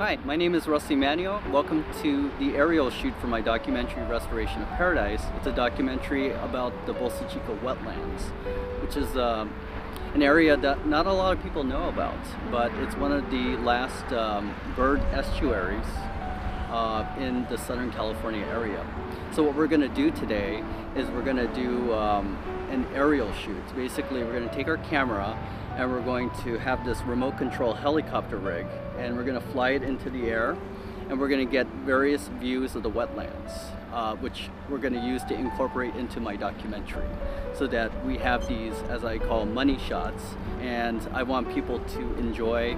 Hi, my name is Russ Emanuel. Welcome to the aerial shoot for my documentary Restoration of Paradise. It's a documentary about the Bolsa Chica Wetlands, which is an area that not a lot of people know about, but it's one of the last bird estuaries in the Southern California area. So what we're going to do today is we're going to do an aerial shoot. Basically, we're going to take our camera and we're going to have this remote control helicopter rig, and we're going to fly it into the air, and we're going to get various views of the wetlands, which we're going to use to incorporate into my documentary, so that we have these, as I call, money shots, and I want people to enjoy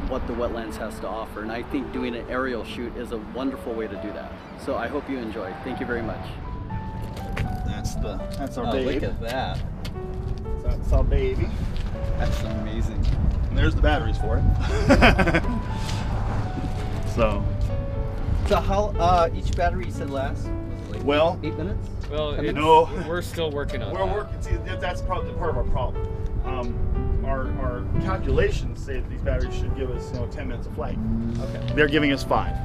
what the wetlands has to offer. And I think doing an aerial shoot is a wonderful way to do that. So I hope you enjoy. Thank you very much. That's our baby. Look at that. That's our baby. That's amazing. And there's the batteries for it. So how each battery you said lasts? Was it like 8 minutes? Well, no, we're still working on that. We're working. See, that's probably part of our problem. Our calculations say that these batteries should give us 10 minutes of flight. Okay. They're giving us 5.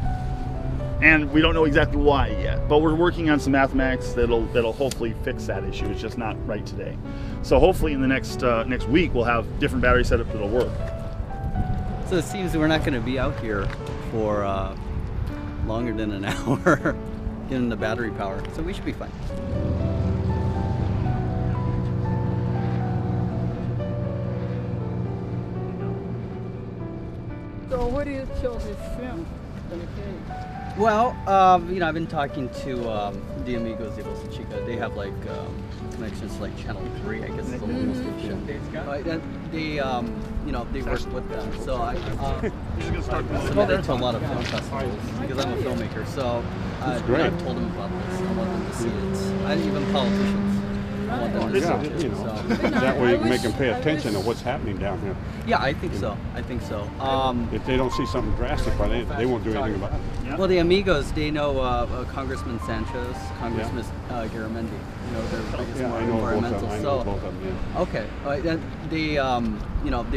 And we don't know exactly why yet, but we're working on some mathematics that'll hopefully fix that issue. It's just not right today. So hopefully in the next week we'll have different battery setup that'll work. So it seems that we're not going to be out here for longer than an hour getting the battery power, so we should be fine. So what do you show this film going to take? Well, I've been talking to the amigos de Bolsa Chica. They have like connections to like Channel 3, I guess is the local station. They work with them. So I submitted to a lot of film festivals because I'm a filmmaker. So I've told them about this. I want them to see it. And even politicians. I want them to see it. So. That way you can make them pay attention to what's happening down here. Yeah, I think so. If they don't see something drastic, they won't do anything about it. Well, the amigos, they know Congressman Sanchez, Congressman Garamendi. They're biggest I know environmental. both of them. Yeah. Okay, they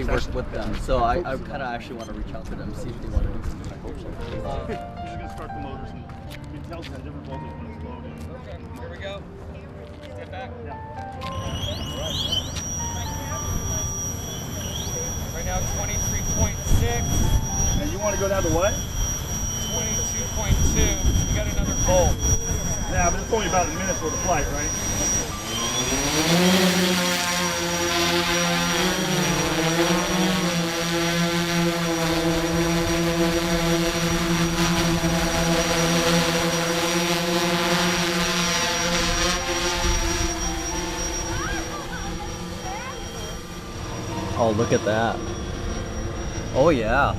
work with them. So I kind of actually want to reach out to them, see if they want to do something. You're just gonna start the motors, and you can tell it's got different voltage when it's loaded. Okay, here we go. Get back. Yeah. Right now, 23.6. And you want to go down to what? 22.2. You got another volt. Yeah, but it's only about a minute's worth of flight, right? Oh, look at that. Oh, yeah.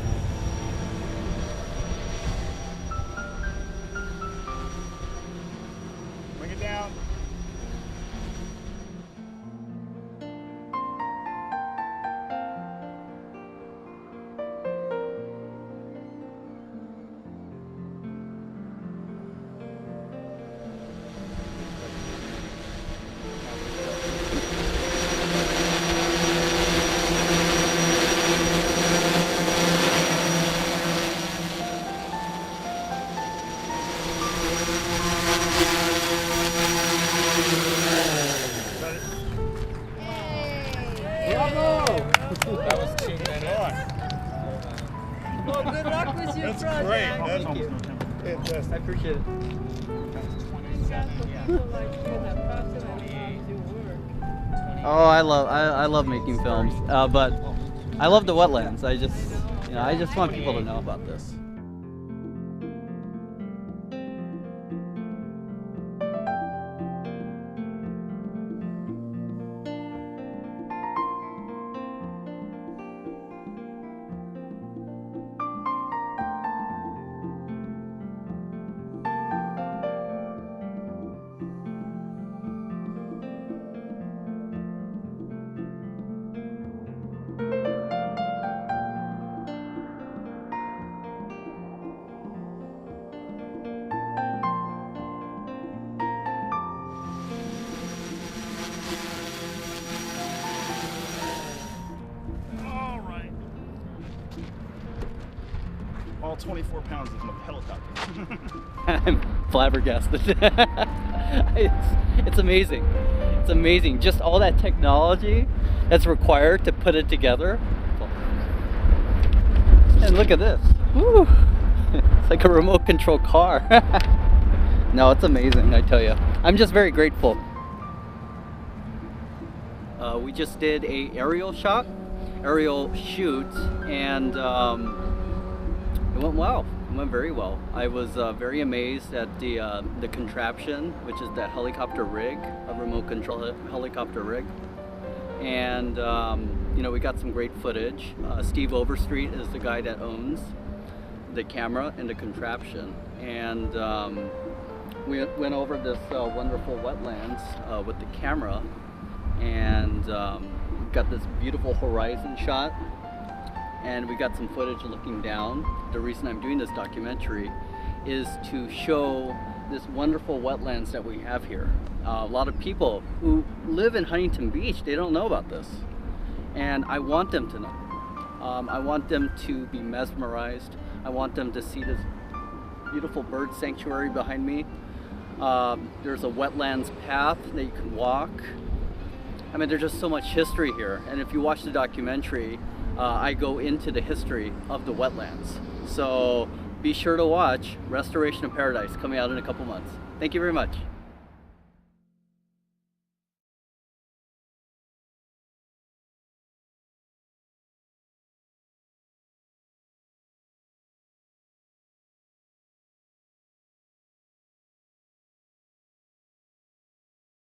Bring it down. That was 2 minutes. Well, good luck with your That's project. great. That's Thank you. almost no temperature. I appreciate it. People like you that passionate about your work. Oh, I love making films, but I love the wetlands. I just want people to know about this. all 24 pounds of helicopter. I'm flabbergasted. It's amazing. It's amazing. Just all that technology that's required to put it together. And look at this. Woo. It's like a remote control car. No, it's amazing, I tell you. I'm just very grateful. We just did a aerial shoot, and it went well. It went very well. I was very amazed at the contraption, which is the helicopter rig, a remote control helicopter rig. And you know, we got some great footage. Steve Overstreet is the guy that owns the camera and the contraption, and we went over this wonderful wetlands with the camera, and got this beautiful horizon shot, and we got some footage looking down. The reason I'm doing this documentary is to show this wonderful wetlands that we have here. A lot of people who live in Huntington Beach, they don't know about this, and I want them to know. I want them to be mesmerized. I want them to see this beautiful bird sanctuary behind me. There's a wetlands path that you can walk. I mean, there's just so much history here, and if you watch the documentary, I go into the history of the wetlands. So be sure to watch Restoration of Paradise, coming out in a couple months. Thank you very much.